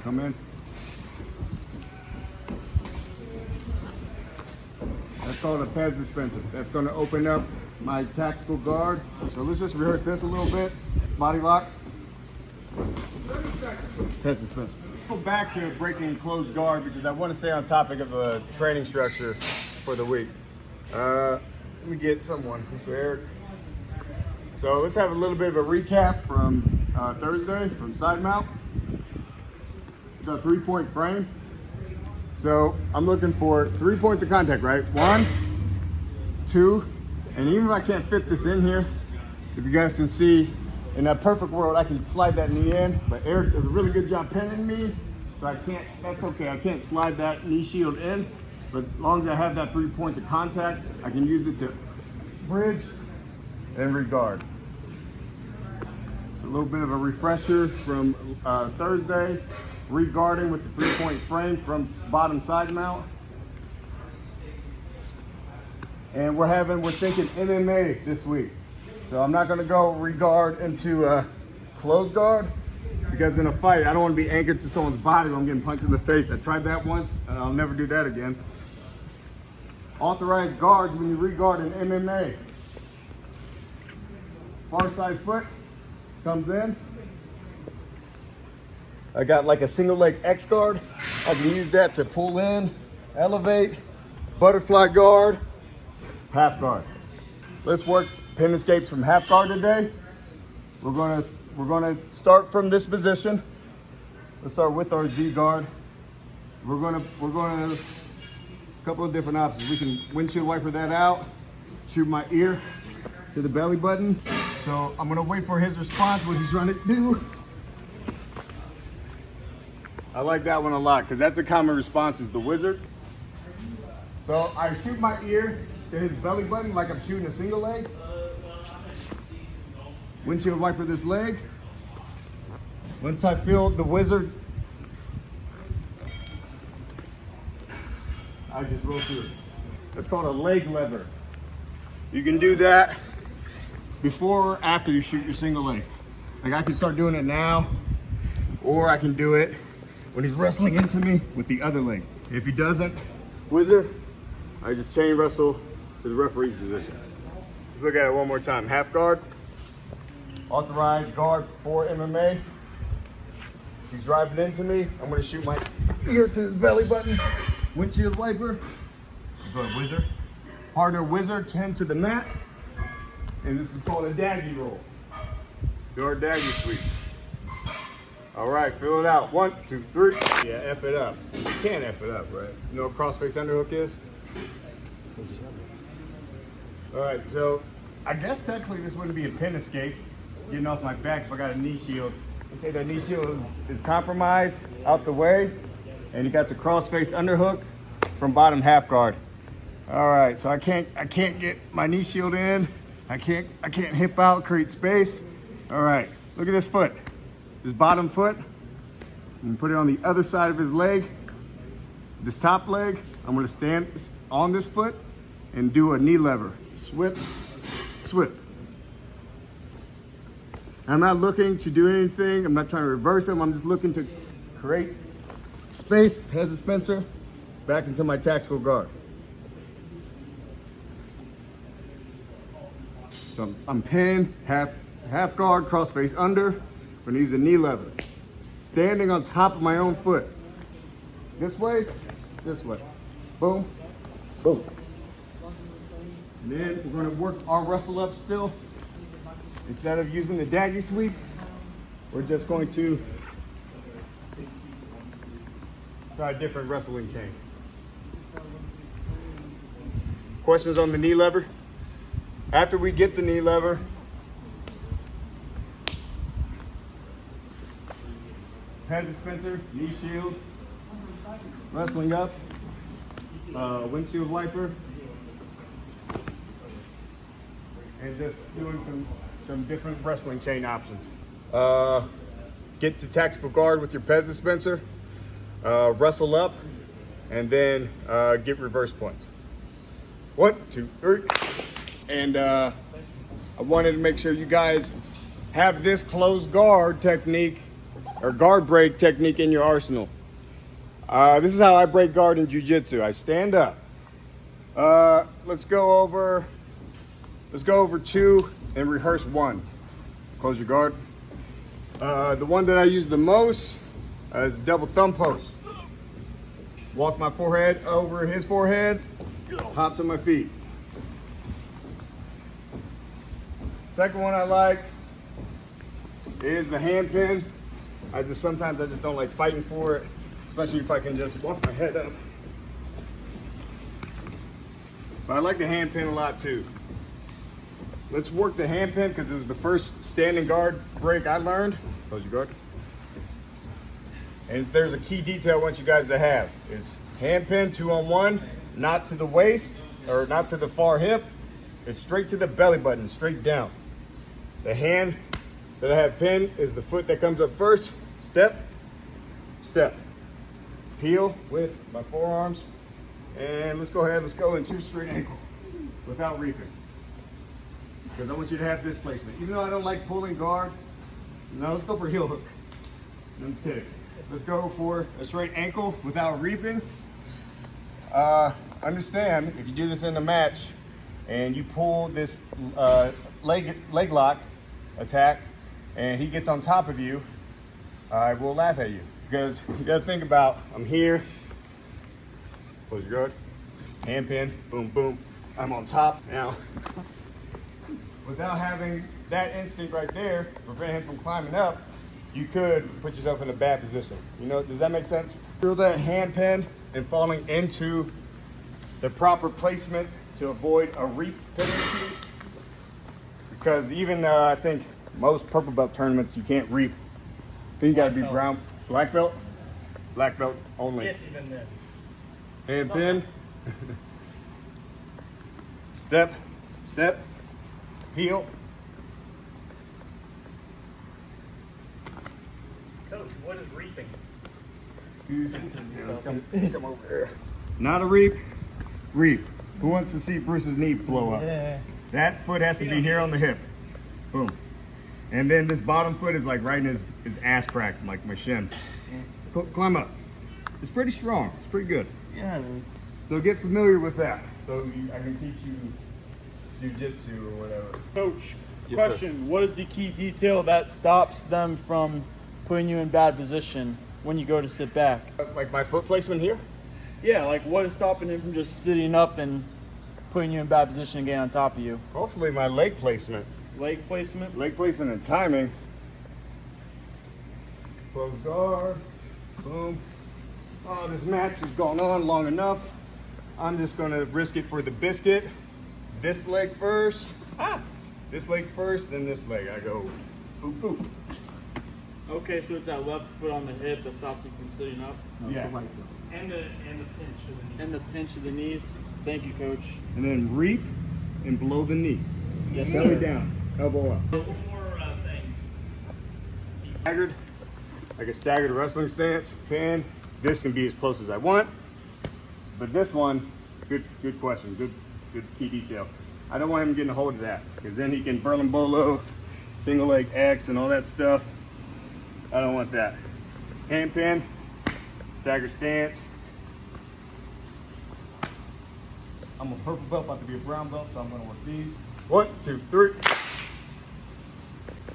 come in. That's called a pez dispenser. That's going to open up my tactical guard. So let's just rehearse this a little bit. Body lock. Pez dispenser. Go back to breaking closed guard because I want to stay on topic of the training structure for the week. Let me get someone. Mr. Eric. So let's have a little bit of a recap from Thursday from side mount. The 3-point frame. So I'm looking for 3 points of contact, right? 1, 2, and even if I can't fit this in here, if you guys can see, in that perfect world, I can slide that knee in, but Eric does a really good job pinning me, so I can't, that's okay, I can't slide that knee shield in, but as long as I have that 3 points of contact, I can use it to bridge and regard. So a little bit of a refresher from Thursday, regarding with the 3-point frame from bottom side mount. And we're thinking MMA this week. So I'm not gonna go regard into closed guard because in a fight, I don't wanna be anchored to someone's body when I'm getting punched in the face. I tried that once, and I'll never do that again. Authorized guards when you regard in MMA. Far side foot comes in. I got like a single leg X guard. I can use that to pull in, elevate, butterfly guard, half guard. Let's work pin escapes from half guard today. We're gonna start from this position. Let's start with our Z guard. We're gonna a couple of different options. We can windshield wiper that out, shoot my ear to the belly button. So I'm gonna wait for his response, what he's trying to do. I like that one a lot because that's a common response is the wizard. So I shoot my ear to his belly button like I'm shooting a single leg. Windshield wiper this leg. Once I feel the wizard, I just roll through it. That's called a leg lever. You can do that before or after you shoot your single leg. Like I can start doing it now, or I can do it when he's wrestling into me with the other leg. If he doesn't wizard, I just chain wrestle to the referee's position. Let's look at it one more time. Half guard, authorized guard for MMA. He's driving into me. I'm gonna shoot my ear to his belly button. Windshield wiper. Go to wizard. Partner wizard, 10 to the mat. And this is called a daggy roll. Guard daggy sweep. All right, fill it out. 1, 2, 3. Yeah, F it up. You can't F it up, right? You know what crossface underhook is? All right, so I guess technically this wouldn't be a pin escape, getting off my back if I got a knee shield. Let's say that knee shield is compromised, out the way, and you got the crossface underhook from bottom half guard. All right, so I can't get my knee shield in. I can't hip out, create space. All right, look at this foot. This bottom foot, and put it on the other side of his leg. This top leg, I'm gonna stand on this foot and do a knee lever. Swip, swip. I'm not looking to do anything. I'm not trying to reverse him. I'm just looking to create space, pez dispenser, back into my tactical guard. So I'm pinned, half guard, crossface under. I'm gonna use a knee lever. Standing on top of my own foot. This way, this way. Boom, boom. And then we're gonna work our wrestle up still. Instead of using the daggy sweep, we're just going to try a different wrestling chain. Questions on the knee lever? After we get the knee lever, pez dispenser, knee shield, wrestling up, windshield wiper, and just doing some different wrestling chain options. Get to tactical guard with your pez dispenser, wrestle up, and then get reverse points. 1, 2, 3. And I wanted to make sure you guys have this closed guard technique or guard break technique in your arsenal. This is how I break guard in jiu-jitsu. I stand up. Let's go over 2 and rehearse 1. Close your guard. The one that I use the most is double thumb post. Walk my forehead over his forehead, hop to my feet. Second one I like is the hand pin. Sometimes I just don't like fighting for it, especially if I can just walk my head up. But I like the hand pin a lot too. Let's work the hand pin because it was the first standing guard break I learned. Close your guard. And there's a key detail I want you guys to have is hand pin 2-on-1, not to the waist or not to the far hip. It's straight to the belly button, straight down. The hand that I have pinned is the foot that comes up first. Step, step. Peel with my forearms. And let's go into straight ankle without reaping. Because I want you to have this placement. Even though I don't like pulling guard, no, let's go for heel hook. I'm just kidding. Let's go for a straight ankle without reaping. Understand, if you do this in a match and you pull this leg lock attack and he gets on top of you, I will laugh at you. Because you gotta think about, I'm here, close your guard, hand pin, boom, boom, I'm on top. Now, without having that instinct right there, prevent him from climbing up, you could put yourself in a bad position. You know, does that make sense? Feel that hand pin and falling into the proper placement to avoid a reap penalty. Because even I think most purple belt tournaments, you can't reap. I think you gotta be brown, black belt only. If even then. Hand pin, step, step, heel. Coach, what is reaping? Let's come over here. Not a reap, reap. Who wants to see Bruce's knee blow up? Yeah. That foot has to be here on the hip. Boom. And then this bottom foot is like right in his ass crack, like my shin. Climb up. It's pretty strong. It's pretty good. Yeah, it is. So get familiar with that. So I can teach you jiu-jitsu or whatever. Coach, Yes, sir. question. What is the key detail that stops them from putting you in bad position when you go to sit back? Like my foot placement here? Yeah, like what is stopping him from just sitting up and putting you in bad position and getting on top of you? Hopefully my leg placement. Leg placement? Leg placement and timing. Close guard. Boom. Oh, this match has gone on long enough. I'm just gonna risk it for the biscuit. This leg first. This leg first, then this leg. I go boop boop. Okay, so it's that left foot on the hip that stops you from sitting up? Yeah. And the pinch of the knee. And the pinch of the knees. Thank you, Coach. And then reap and below the knee. Yes, Belly sir. down, elbow up. One more thing. Staggered, like a staggered wrestling stance, pin. This can be as close as I want. But this one, good question, good key detail. I don't want him getting a hold of that because then he can Berlin Bolo, single leg X and all that stuff. I don't want that. Hand pin, staggered stance. I'm a purple belt, about to be a brown belt, so I'm gonna work these. 1, 2, 3.